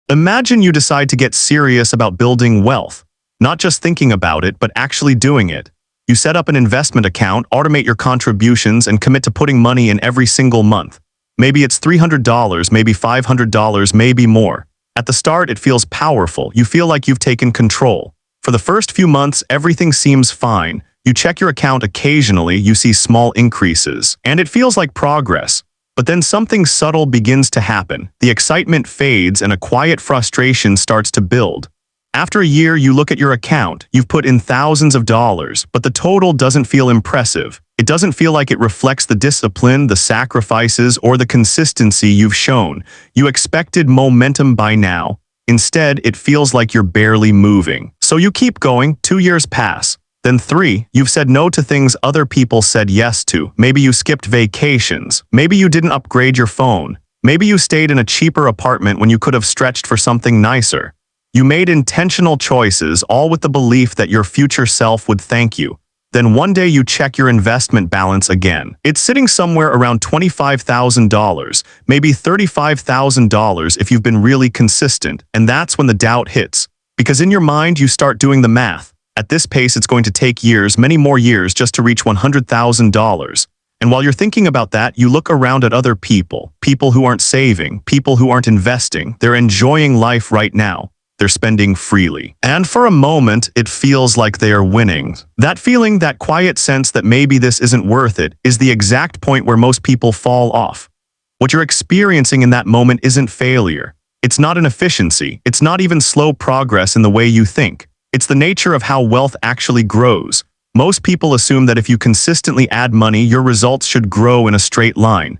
Imagine you decide to get serious about building wealth, not just thinking about it, but actually doing it. You set up an investment account, automate your contributions, and commit to putting money in every single month. Maybe it's $300, maybe $500, maybe more. At the start, it feels powerful. You feel like you've taken control. For the first few months, everything seems fine. You check your account occasionally, you see small increases, and it feels like progress. But then something subtle begins to happen. The excitement fades and a quiet frustration starts to build. After a year, you look at your account. You've put in thousands of dollars, but the total doesn't feel impressive. It doesn't feel like it reflects the discipline, the sacrifices, or the consistency you've shown. You expected momentum by now. Instead, it feels like you're barely moving. So you keep going. 2 years pass. Then 3, you've said no to things other people said yes to. Maybe you skipped vacations. Maybe you didn't upgrade your phone. Maybe you stayed in a cheaper apartment when you could have stretched for something nicer. You made intentional choices, all with the belief that your future self would thank you. Then one day you check your investment balance again. It's sitting somewhere around $25,000, maybe $35,000 if you've been really consistent, and that's when the doubt hits. Because in your mind you start doing the math. At this pace, it's going to take years, many more years, just to reach $100,000. And while you're thinking about that, you look around at other people who aren't saving, people who aren't investing. They're enjoying life right now. They're spending freely. And for a moment, it feels like they are winning. That feeling, that quiet sense that maybe this isn't worth it, is the exact point where most people fall off. What you're experiencing in that moment isn't failure. It's not inefficiency. It's not even slow progress in the way you think. It's the nature of how wealth actually grows. Most people assume that if you consistently add money, your results should grow in a straight line.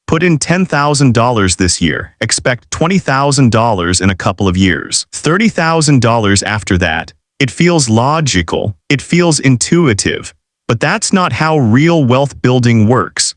Put in $10,000 this year, expect $20,000 in a couple of years, $30,000 after that. It feels logical, it feels intuitive, but that's not how real wealth building works.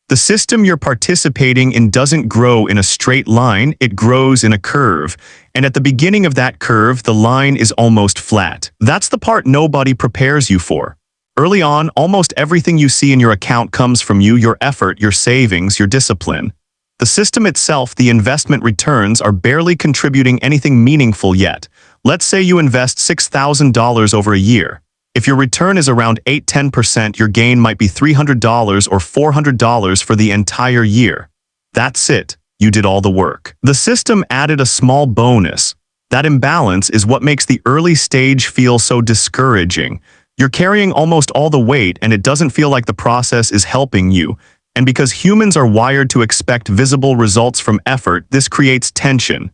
The system you're participating in doesn't grow in a straight line, it grows in a curve. And at the beginning of that curve, the line is almost flat. That's the part nobody prepares you for. Early on, almost everything you see in your account comes from you, your effort, your savings, your discipline. The system itself, the investment returns, are barely contributing anything meaningful yet. Let's say you invest $6,000 over a year. If your return is around 8–10%, your gain might be $300 or $400 for the entire year. That's it. You did all the work. The system added a small bonus. That imbalance is what makes the early stage feel so discouraging. You're carrying almost all the weight, and it doesn't feel like the process is helping you. And because humans are wired to expect visible results from effort, this creates tension.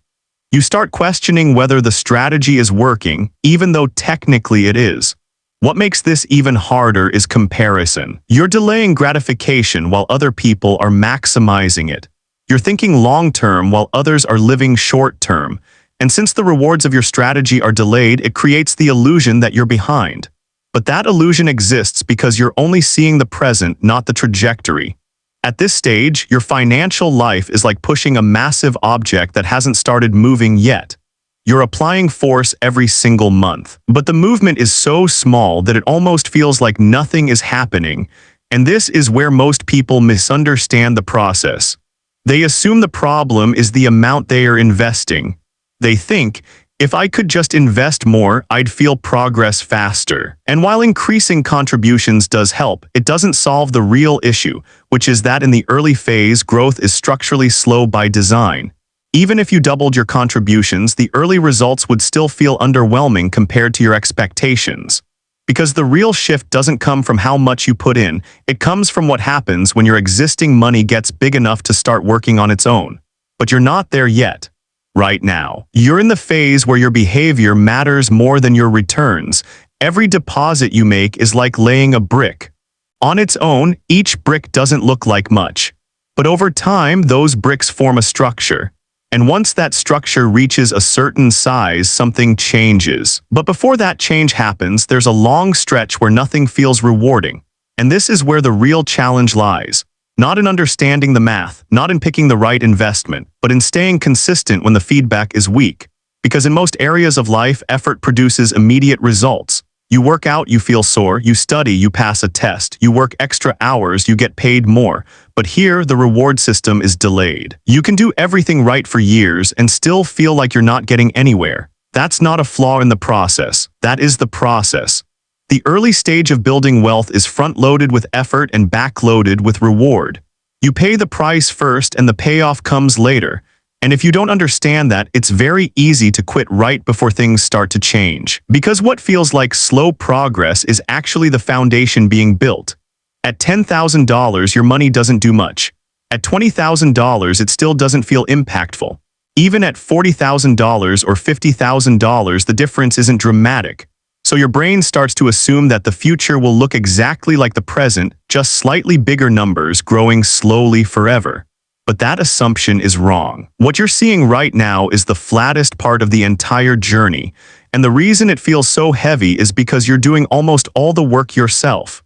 You start questioning whether the strategy is working, even though technically it is. What makes this even harder is comparison. You're delaying gratification while other people are maximizing it. You're thinking long-term while others are living short-term. And since the rewards of your strategy are delayed, it creates the illusion that you're behind. But that illusion exists because you're only seeing the present, not the trajectory. At this stage, your financial life is like pushing a massive object that hasn't started moving yet. You're applying force every single month, but the movement is so small that it almost feels like nothing is happening, and this is where most people misunderstand the process. They assume the problem is the amount they are investing. They think, if I could just invest more, I'd feel progress faster. And while increasing contributions does help, it doesn't solve the real issue, which is that in the early phase, growth is structurally slow by design. Even if you doubled your contributions, the early results would still feel underwhelming compared to your expectations. Because the real shift doesn't come from how much you put in, it comes from what happens when your existing money gets big enough to start working on its own. But you're not there yet. Right now, you're in the phase where your behavior matters more than your returns. Every deposit you make is like laying a brick. On its own, each brick doesn't look like much. But over time, those bricks form a structure. And once that structure reaches a certain size, something changes. But before that change happens, there's a long stretch where nothing feels rewarding. And this is where the real challenge lies. Not in understanding the math, not in picking the right investment, but in staying consistent when the feedback is weak. Because in most areas of life, effort produces immediate results. You work out, you feel sore. You study, you pass a test. You work extra hours, you get paid more. But here, the reward system is delayed. You can do everything right for years and still feel like you're not getting anywhere. That's not a flaw in the process. That is the process. The early stage of building wealth is front-loaded with effort and back-loaded with reward. You pay the price first and the payoff comes later. And if you don't understand that, it's very easy to quit right before things start to change. Because what feels like slow progress is actually the foundation being built. At $10,000, your money doesn't do much. At $20,000, it still doesn't feel impactful. Even at $40,000 or $50,000, the difference isn't dramatic. So your brain starts to assume that the future will look exactly like the present, just slightly bigger numbers growing slowly forever. But that assumption is wrong. What you're seeing right now is the flattest part of the entire journey, and the reason it feels so heavy is because you're doing almost all the work yourself.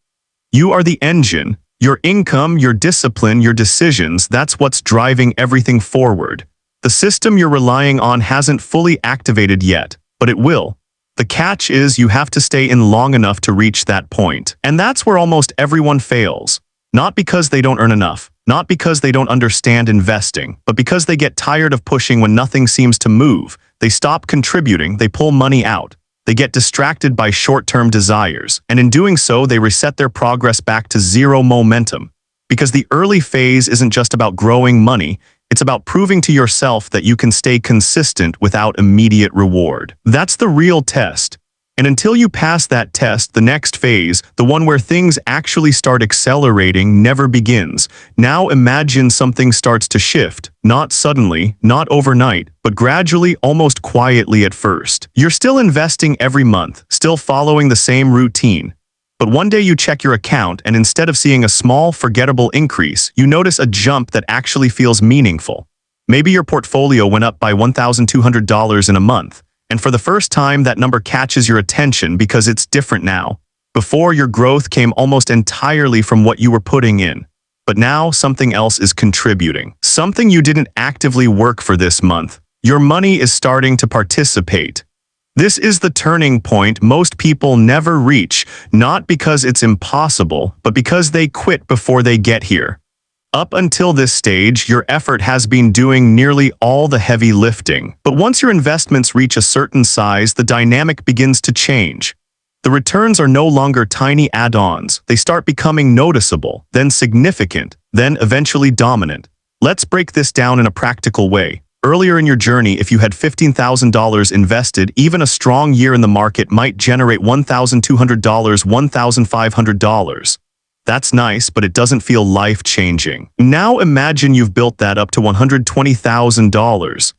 You are the engine. Your income, your discipline, your decisions, that's what's driving everything forward. The system you're relying on hasn't fully activated yet, but it will. The catch is you have to stay in long enough to reach that point. And that's where almost everyone fails. Not because they don't earn enough, not because they don't understand investing, but because they get tired of pushing when nothing seems to move. They stop contributing, they pull money out. They get distracted by short-term desires, and in doing so, they reset their progress back to zero momentum. Because the early phase isn't just about growing money, it's about proving to yourself that you can stay consistent without immediate reward. That's the real test. And until you pass that test, the next phase, the one where things actually start accelerating, never begins. Now imagine something starts to shift, not suddenly, not overnight, but gradually, almost quietly at first. You're still investing every month, still following the same routine. But one day you check your account and instead of seeing a small, forgettable increase, you notice a jump that actually feels meaningful. Maybe your portfolio went up by $1,200 in a month. And for the first time, that number catches your attention because it's different now. Before, your growth came almost entirely from what you were putting in. But now, something else is contributing. Something you didn't actively work for this month. Your money is starting to participate. This is the turning point most people never reach, not because it's impossible, but because they quit before they get here. Up until this stage, your effort has been doing nearly all the heavy lifting. But once your investments reach a certain size, the dynamic begins to change. The returns are no longer tiny add-ons. They start becoming noticeable, then significant, then eventually dominant. Let's break this down in a practical way. Earlier in your journey, if you had $15,000 invested, even a strong year in the market might generate $1,200, $1,500. That's nice, but it doesn't feel life-changing. Now imagine you've built that up to $120,000.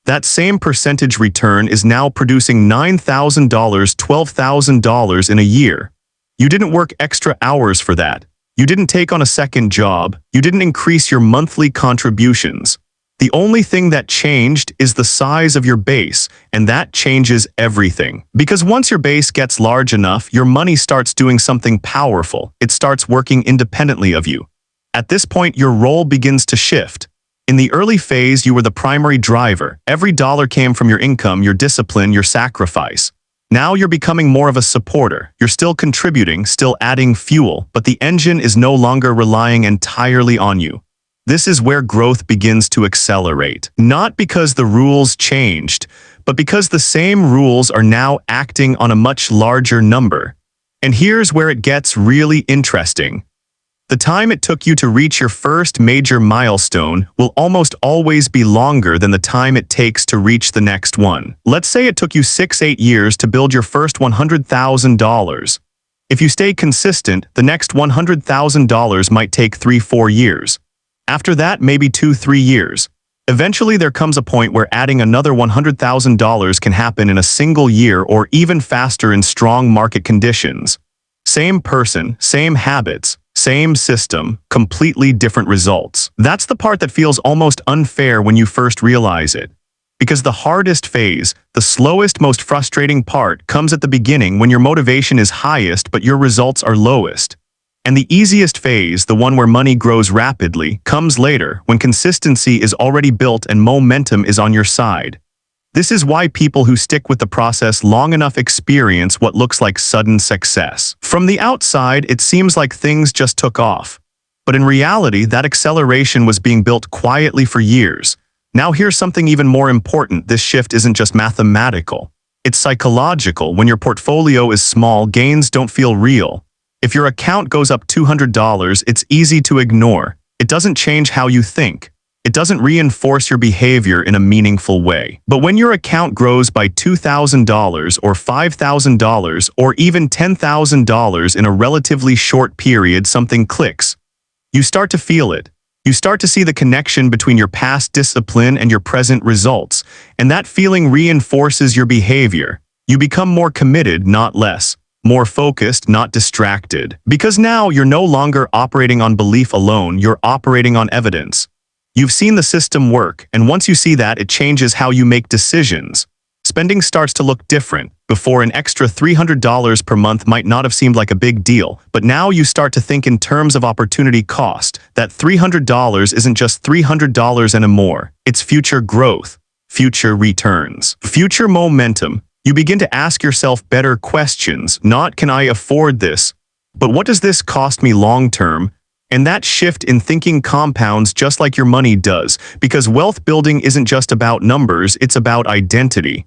That same percentage return is now producing $9,000, $12,000 in a year. You didn't work extra hours for that. You didn't take on a second job. You didn't increase your monthly contributions. The only thing that changed is the size of your base, and that changes everything. Because once your base gets large enough, your money starts doing something powerful. It starts working independently of you. At this point, your role begins to shift. In the early phase, you were the primary driver. Every dollar came from your income, your discipline, your sacrifice. Now you're becoming more of a supporter. You're still contributing, still adding fuel, but the engine is no longer relying entirely on you. This is where growth begins to accelerate. Not because the rules changed, but because the same rules are now acting on a much larger number. And here's where it gets really interesting. The time it took you to reach your first major milestone will almost always be longer than the time it takes to reach the next one. Let's say it took you 6-8 years to build your first $100,000. If you stay consistent, the next $100,000 might take 3-4 years. After that, maybe 2-3 years. Eventually, there comes a point where adding another $100,000 can happen in a single year or even faster in strong market conditions. Same person, same habits, same system, completely different results. That's the part that feels almost unfair when you first realize it. Because the hardest phase, the slowest, most frustrating part, comes at the beginning when your motivation is highest but your results are lowest. And the easiest phase, the one where money grows rapidly, comes later when consistency is already built and momentum is on your side. This is why people who stick with the process long enough experience what looks like sudden success. From the outside, it seems like things just took off. But in reality, that acceleration was being built quietly for years. Now here's something even more important. This shift isn't just mathematical. It's psychological. When your portfolio is small, gains don't feel real. If your account goes up $200, it's easy to ignore. It doesn't change how you think. It doesn't reinforce your behavior in a meaningful way. But when your account grows by $2,000 or $5,000 or even $10,000 in a relatively short period, something clicks. You start to feel it. You start to see the connection between your past discipline and your present results, and that feeling reinforces your behavior. You become more committed, not less. More focused, not distracted. Because now you're no longer operating on belief alone, you're operating on evidence. You've seen the system work, and once you see that, it changes how you make decisions. Spending starts to look different. Before, an extra $300 per month might not have seemed like a big deal, but now you start to think in terms of opportunity cost. That $300 isn't just $300 anymore. It's future growth, future returns, future momentum. You begin to ask yourself better questions, not "Can I afford this?" but "What does this cost me long term?" And that shift in thinking compounds just like your money does, because wealth building isn't just about numbers, it's about identity.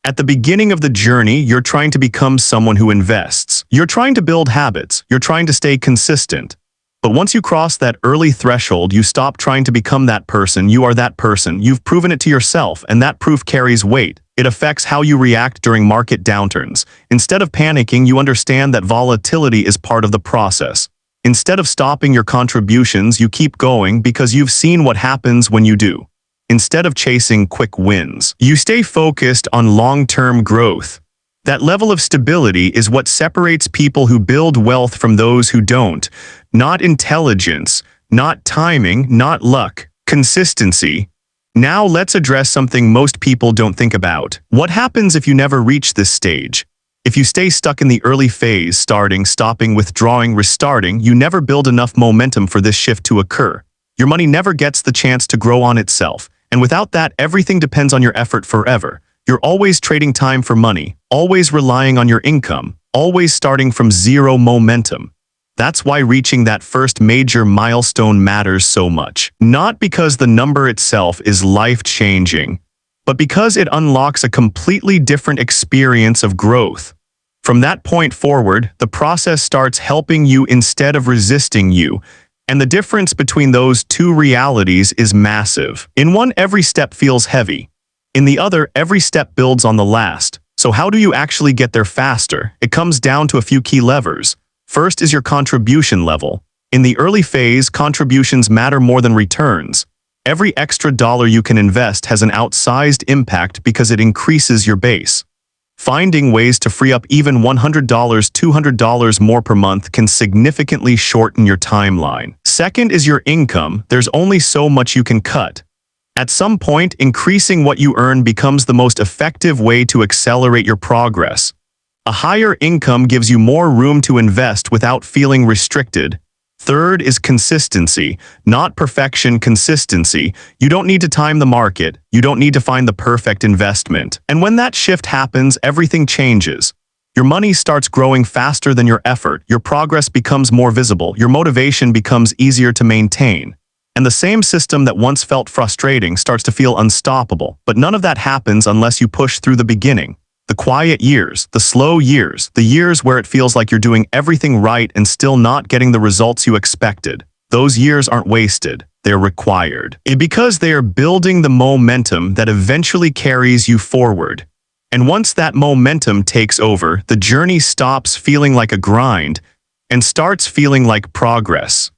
At the beginning of the journey, you're trying to become someone who invests. You're trying to build habits. You're trying to stay consistent. But once you cross that early threshold, you stop trying to become that person. You are that person. You've proven it to yourself, and that proof carries weight. It affects how you react during market downturns. Instead of panicking, you understand that volatility is part of the process. Instead of stopping your contributions, you keep going because you've seen what happens when you do. Instead of chasing quick wins, you stay focused on long-term growth. That level of stability is what separates people who build wealth from those who don't. Not intelligence, not timing, not luck, consistency. Now let's address something most people don't think about. What happens if you never reach this stage? If you stay stuck in the early phase, starting, stopping, withdrawing, restarting, you never build enough momentum for this shift to occur. Your money never gets the chance to grow on itself. And without that, everything depends on your effort forever. You're always trading time for money, always relying on your income, always starting from zero momentum. That's why reaching that first major milestone matters so much. Not because the number itself is life-changing, but because it unlocks a completely different experience of growth. From that point forward, the process starts helping you instead of resisting you, and the difference between those two realities is massive. In one, every step feels heavy. In the other, every step builds on the last. So how do you actually get there faster? It comes down to a few key levers. First is your contribution level. In the early phase, contributions matter more than returns. Every extra dollar you can invest has an outsized impact because it increases your base. Finding ways to free up even $100, $200 more per month can significantly shorten your timeline. Second is your income. There's only so much you can cut. At some point, increasing what you earn becomes the most effective way to accelerate your progress. A higher income gives you more room to invest without feeling restricted. Third is consistency, not perfection, consistency. You don't need to time the market. You don't need to find the perfect investment. And when that shift happens, everything changes. Your money starts growing faster than your effort. Your progress becomes more visible. Your motivation becomes easier to maintain. And the same system that once felt frustrating starts to feel unstoppable. But none of that happens unless you push through the beginning. The quiet years, the slow years, the years where it feels like you're doing everything right and still not getting the results you expected. Those years aren't wasted, they're required. Because they are building the momentum that eventually carries you forward. And once that momentum takes over, the journey stops feeling like a grind and starts feeling like progress.